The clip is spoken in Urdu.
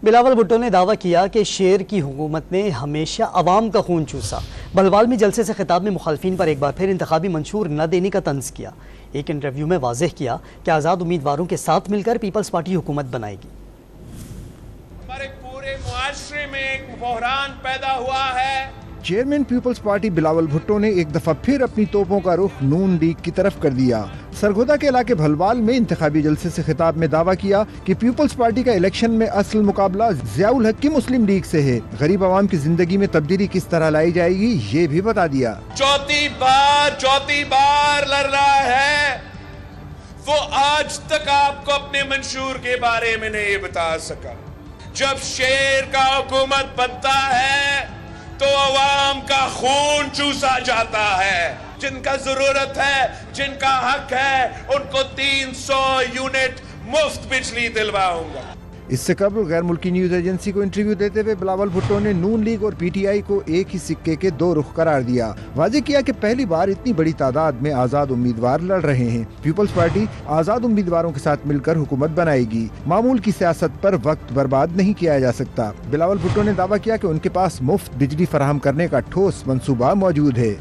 بلاول بھٹو نے دعویٰ کیا کہ شیر کی حکومت نے ہمیشہ عوام کا خون چوسا۔ بلوال میں جلسے سے خطاب میں مخالفین پر ایک بار پھر انتخابی منشور نہ دینے کا طنز کیا۔ ایک انٹرویو میں واضح کیا کہ آزاد امیدواروں کے ساتھ مل کر پیپلز پارٹی حکومت بنائے گی۔ ہمارے پورے معاشرے میں ایک بحران پیدا ہوا ہے۔ چیئرمین پیپلز پارٹی بلاول بھٹو نے ایک دفعہ پھر اپنی توپوں کا رخ نون لیگ کی طرف کر دیا۔ سرگودا کے علاقے بھلوال میں انتخابی جلسے سے خطاب میں دعویٰ کیا کہ پیپلز پارٹی کا الیکشن میں اصل مقابلہ ضیاء الحق کی مسلم لیگ سے ہے۔ غریب عوام کی زندگی میں تبدیلی کس طرح لائی جائے گی یہ بھی بتا دیا۔ چوتھی بار لڑ رہا ہے، وہ آج تک آپ کو اپنے منشور کے بارے میں نہیں بتا سکا۔ جب شیر کا حکومت بنتا ہے تو عوام کا خون چوسا جاتا ہے۔ جن کا ضرورت ہے، جن کا حق ہے، ان کو 300 یونٹ مفت بجلی دلواؤں گا۔ اس سے قبل غیر ملکی نیوز ایجنسی کو انٹرویو دیتے ہوئے بلاول بھٹو نے نون لیگ اور پی ٹی آئی کو ایک ہی سکے کے دو رخ قرار دیا۔ واضح کیا کہ پہلی بار اتنی بڑی تعداد میں آزاد امیدوار لڑ رہے ہیں۔ پیپلز پارٹی آزاد امیدواروں کے ساتھ مل کر حکومت بنائے گی۔ معمول کی سیاست پر وقت برباد نہیں کیا جا سکتا۔ بلاول بھٹو نے دعویٰ کیا کہ ان کے پاس مفت بجلی فراہم کرنے کا ٹھوس منصوبہ موجود ہے۔